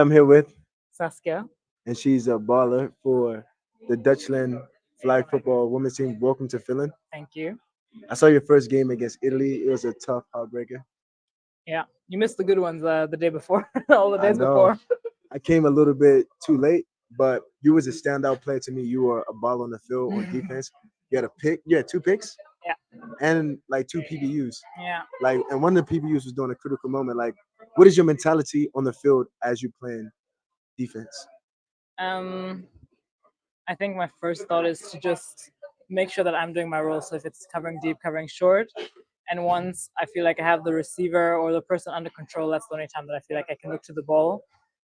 I'm here with, Saskia. and she's a baller for the Dutchland flag football women's team. Welcome to Finland. Thank you. I saw your first game against Italy. It was a tough heartbreaker. Yeah, you missed the good ones the day before, all the I days know before. I came a little bit too late, but you was a standout player to me. You were a ball on the field on defense. You had a pick. You had two picks Yeah, and like two PBUs. yeah. And one of the PBUs was during a critical moment. Like, what is your mentality on the field as you playing defense? Um, I think my first thought is to just make sure that I'm doing my role. So if it's covering deep, covering short, and once I feel like I have the receiver or the person under control, that's the only time that I feel like I can look to the ball.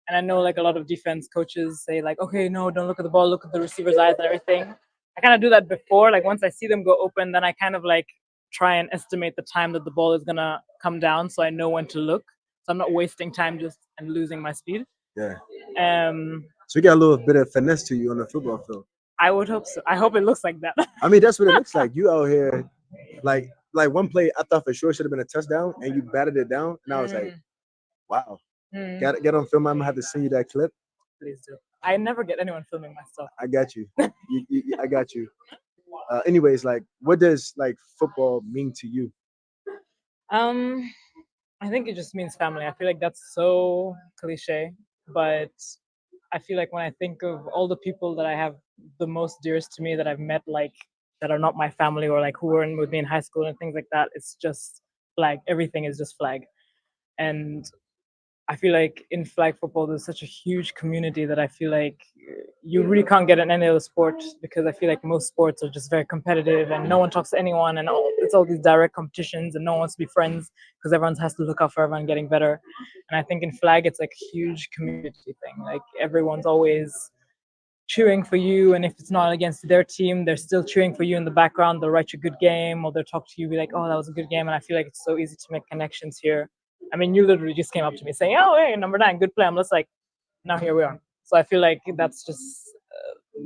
And I know like a lot of defense coaches say like, okay, no, don't look at the ball, look at the receiver's eyes and everything. I kind of do that before. Like once I see them go open, then I kind of like try and estimate the time that the ball is gonna come down, so I know when to look. So I'm not wasting time just and losing my speed. Yeah. Um, So you got a little bit of finesse to you on the football field. I would hope so. I hope it looks like that. I mean, that's what it looks like. You out here, like one play I thought for sure should have been a touchdown, and you batted it down, and I was like, wow. Mm, Got to get on film. I'm gonna have to send you that clip. please do. I never get anyone filming my stuff. I got you. I got you. Anyways, like, what does like football mean to you? Um, I think it just means family. I feel like that's so cliche, but I feel like when I think of all the people that I have the most dearest to me that I've met, like that are not my family or like who were in with me in high school and things like that, it's just flag. Everything is just flag. And I feel like in flag football, there's such a huge community that I feel like you really can't get in any other sport because I feel like most sports are just very competitive and no one talks to anyone and it's all these direct competitions and no one wants to be friends because everyone has to look out for everyone getting better. And I think in flag, it's like a huge community thing. Like everyone's always cheering for you, and if it's not against their team, they're still cheering for you in the background. They'll write you a good game or they'll talk to you, be like, oh, that was a good game. And I feel like it's so easy to make connections here. I mean, you literally just came up to me saying, oh, hey, number 9, good play. I'm just like, now here we are. So I feel like that's just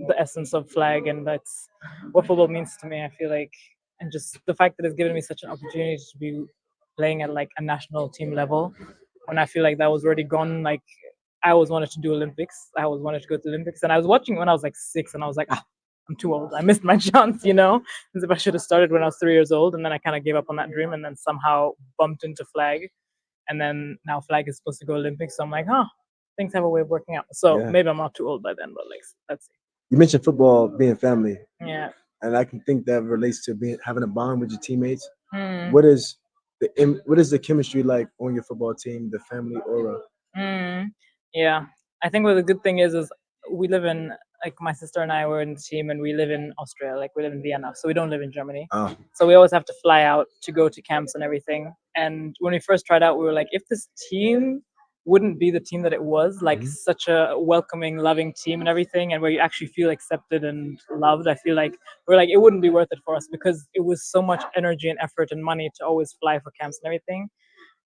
the essence of flag, and that's what football means to me. I feel like, and just the fact that it's given me such an opportunity to be playing at like a national team level, when I feel like that was already gone. Like I always wanted to do Olympics. I always wanted to go to Olympics, and I was watching when I was like 6, and I was like, ah, I'm too old. I missed my chance, as if I should have started when I was 3 years old, and then I kind of gave up on that dream, and then somehow bumped into flag, and then now flag is supposed to go Olympics. So I'm like, huh, things have a way of working out. So Yeah. maybe I'm not too old by then, but like, let's see. You mentioned football being family, Yeah. and I can think that relates to being having a bond with your teammates. Mm, What is what is the chemistry like on your football team? The family aura. mm, yeah. I think what the good thing is we live in like my sister and I were in the team, and we live in Austria, like we live in Vienna, so we don't live in Germany. Oh, So we always have to fly out to go to camps and everything. And when we first tried out, we were like, if this team wouldn't be the team that it was, like such a welcoming, loving team and everything, and where you actually feel accepted and loved, I feel like we're like it wouldn't be worth it for us because it was so much energy and effort and money to always fly for camps and everything.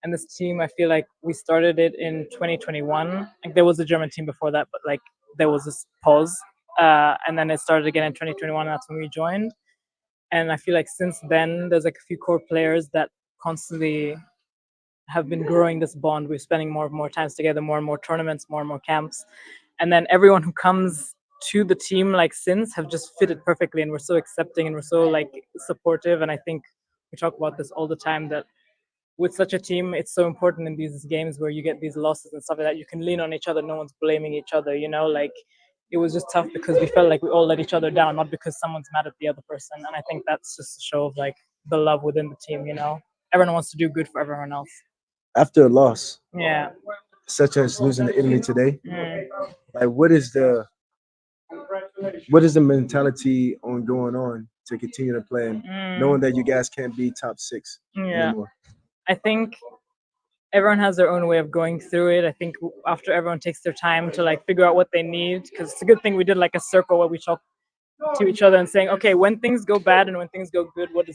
And this team, I feel like we started it in 2021. Like there was a German team before that, but like there was this pause, and then it started again in 2021. And that's when we joined. And I feel like since then, there's like a few core players that constantly have been growing this bond. We're spending more and more times together, more and more tournaments, more and more camps, and then everyone who comes to the team like since have just fitted perfectly, and we're so accepting and we're so like supportive. And I think we talk about this all the time that with such a team, it's so important in these games where you get these losses and stuff like that. You can lean on each other. No one's blaming each other. Like it was just tough because we felt like we all let each other down, not because someone's mad at the other person. And I think that's just a show of like the love within the team. Everyone wants to do good for everyone else. after a loss, Yeah. such as losing to Italy today, Mm. like what is the mentality on going on to continue to play, and knowing Mm. that you guys can't be top 6 Yeah. anymore? I think everyone has their own way of going through it. I think after everyone takes their time to like figure out what they need, because it's a good thing we did like a circle where we talk to each other and saying, okay, when things go bad and when things go good, what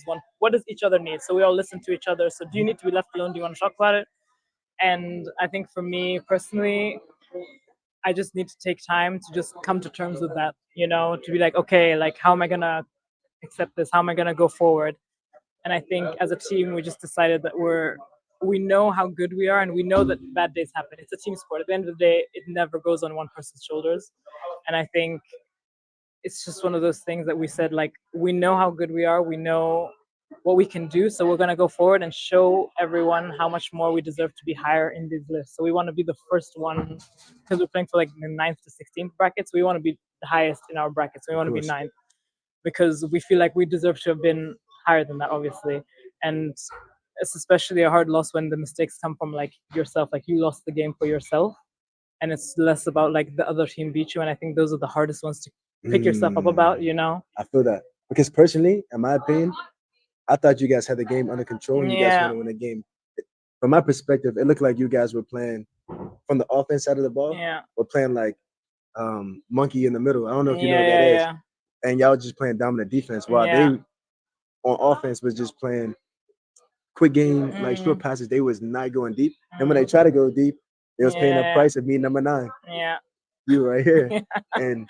does each other need? So we all listen to each other. So do you need to be left alone? Do you want to talk about it? And I think for me personally, I just need to take time to just come to terms with that, to be like, okay, like how am I gonna accept this? How am I gonna go forward? And I think as a team, we just decided that we're we know how good we are, and we know that bad days happen. It's a team sport. At the end of the day, it never goes on one person's shoulders. And I think it's just one of those things that we said, like, we know how good we are, we know what we can do, so we're going to go forward and show everyone how much more we deserve to be higher in these lists. So we want to be the first one, because we're playing for like the 9th to 16th brackets. We want to be the highest in our brackets. We want to be ninth, because we feel like we deserve to have been higher than that, obviously. And it's especially a hard loss when the mistakes come from like yourself, like you lost the game for yourself, and it's less about like the other team beat you. And I think those are the hardest ones to pick yourself up about, you know? I feel that, because personally, in my opinion, I thought you guys had the game under control and you guys Yeah. want to win the game. From my perspective, it looked like you guys were playing from the offense side of the ball. Yeah. We're playing like monkey in the middle. I don't know if you know Yeah, what that yeah, is. yeah. And y'all just playing dominant defense while they Yeah. on offense was just playing quick game, like short passes. They was not going deep. And when they try to go deep, they was paying the Yeah. price of me number 9. Yeah. You right here. And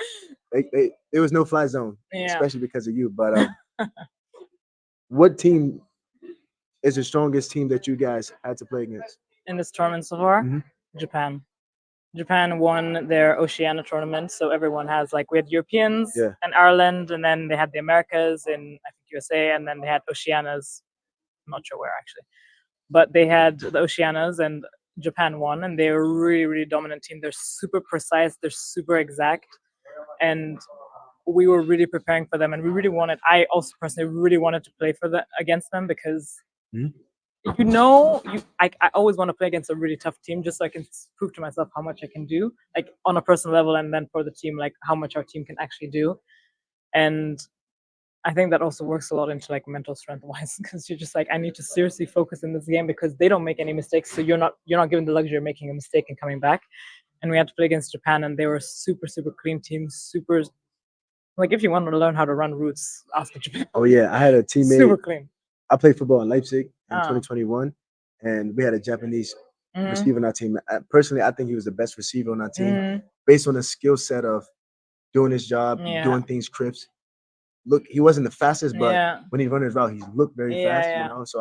there was no fly zone, Yeah. especially because of you. But what team is the strongest team that you guys had to play against? In this tournament so far, Japan. Japan won their Oceania tournament, so everyone has like, we had Europeans Yeah. and Ireland, and then they had the Americas in I think USA, and then they had Oceanias. I'm not sure where actually, but they had the Oceanias, and Japan won, and they're a really, really dominant team. They're super precise, they're super exact, and we were really preparing for them, and we really wanted. I also personally really wanted to play for the against them, because you know, I always want to play against a really tough team, just so I can prove to myself how much I can do, like on a personal level, and then for the team, like how much our team can actually do. And I think that also works a lot into like mental strength wise, because you're just like, I need to seriously focus in this game, because they don't make any mistakes, so you're not given the luxury of making a mistake and coming back. And we had to play against Japan, and they were a super, super clean team, super, like, if you want to learn how to run routes, ask Japan. Oh yeah, I had a teammate. Super clean. I played football in Leipzig in 2021, and we had a Japanese receiver on our team. Personally, I think he was the best receiver on our team, based on the skill set of doing his job, doing things crisp. Look, he wasn't the fastest, but when he run his route, he looked very fast. You know, so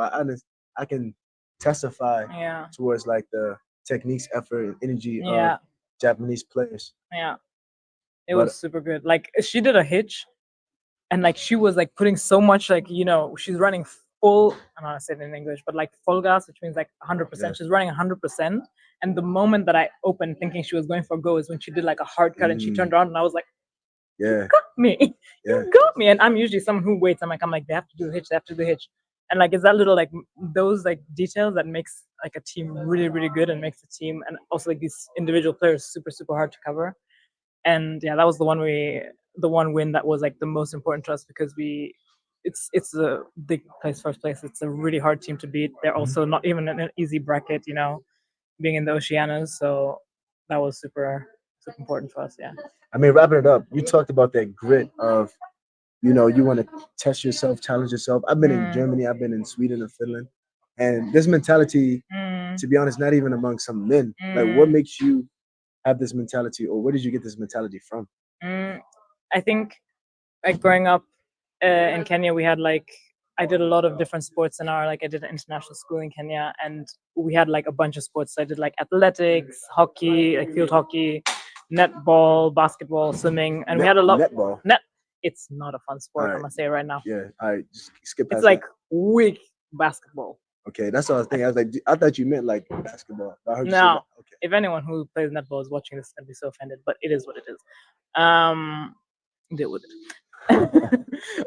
I can testify towards like the techniques, effort, and energy of Japanese players. Yeah, it was super good. Like, she did a hitch, and like she was like putting so much, like, you know, she's running full. I'm not saying it in English, but like full gas, which means like 100%. She's running 100%. And the moment that I opened thinking she was going for a go is when she did like a hard cut, and she turned around, and I was like, you got me. You got me. And I'm usually someone who waits. I'm like, they have to do the hitch, they have to do the hitch. And like, it's that little like those like details that makes like a team really, really good, and makes the team, and also like these individual players, super, super hard to cover. And yeah, that was the one win that was like the most important to us, because it's a big place, first place. It's a really hard team to beat. They're also not even in an easy bracket, you know, being in the Oceanias. So that was super, super important for us. Yeah. I mean, wrapping it up, you talked about that grit of, you know, you want to test yourself, challenge yourself. I've been in Germany, I've been in Sweden and Finland, and this mentality, to be honest, not even among some men. Like, what makes you have this mentality, or where did you get this mentality from? I think like growing up in Kenya, we had like, I did a lot of different sports in our, like, I did an international school in Kenya, and we had like a bunch of sports. So I did like athletics, hockey, like field hockey, netball, basketball, swimming, and we had a lot. Netball. It's not a fun sport. I'm gonna say it right now. Yeah, all right, just skip past It's like that. weak basketball. Okay, that's what I was thinking. I was like, I thought you meant like basketball. I heard you say No, that. Okay. if anyone who plays netball is watching this, I'd be so offended. But it is what it is. Deal with it.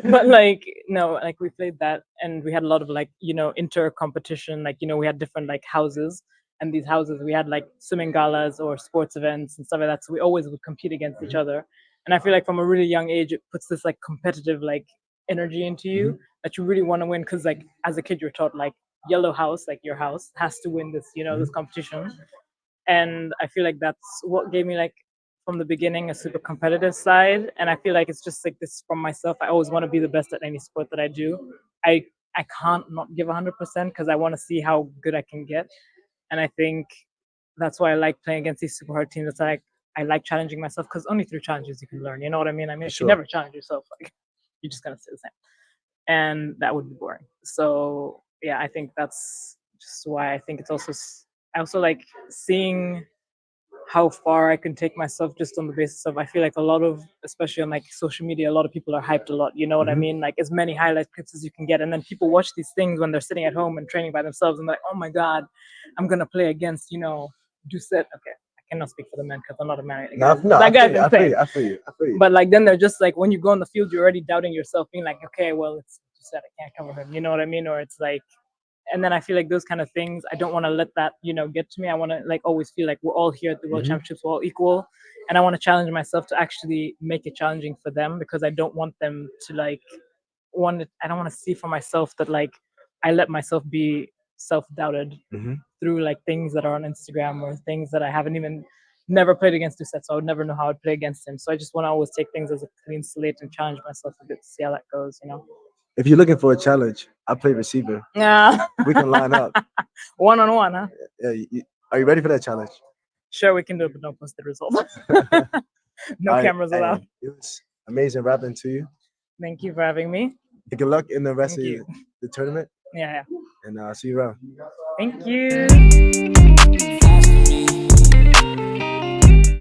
But like, no, like we played that, and we had a lot of like, you know, inter competition. Like, you know, we had different like houses, and these houses we had like swimming galas or sports events and stuff like that. So we always would compete against each other. And I feel like from a really young age, it puts this like competitive like energy into you, that you really want to win. Because like as a kid, you're taught like Jalloh house, like your house has to win this, you know, this competition. And I feel like that's what gave me like from the beginning a super competitive side. And I feel like it's just like this from myself. I always want to be the best at any sport that I do. I can't not give 100%, because I want to see how good I can get. And I think that's why I like playing against these super hard teams. It's like I like challenging myself, because only through challenges you can learn. You know what I mean? I mean, if you never challenge yourself, like, you're just gonna stay the same, and that would be boring. So yeah, I think that's just why I think it's also I also like seeing how far I can take myself just on the basis of I feel like a lot of, especially on like social media, a lot of people are hyped a lot. You know what I mean? Like as many highlight clips as you can get, and then people watch these things when they're sitting at home and training by themselves, and they're like, oh my god, I'm gonna play against Doucet. Okay, I cannot speak for the men because I'm not a man. That guy's insane. I feel you. But like then they're just like when you go on the field, you're already doubting yourself, being like, okay, well it's Doucet, I can't cover him. You know what I mean? Or it's like and then I feel like those kind of things, I don't want to let that, get to me. I want to like always feel like we're all here at the World Championships, we're all equal. And I want to challenge myself to actually make it challenging for them because I don't want them to like I don't want to see for myself that like I let myself be self-doubted through like things that are on Instagram or things that I haven't even never played against Doucet, so I would never know how I'd play against him. So I just want to always take things as a clean slate and challenge myself a bit to see how that goes. If you're looking for a challenge, I play receiver. Yeah. We can line up. 1-on-1, huh? Yeah, are you ready for that challenge? Sure, we can do it, but don't post the results. No cameras allowed. It was amazing rapping to you. Thank you for having me. Good luck in the rest of the tournament. Yeah. And see you around. Thank you.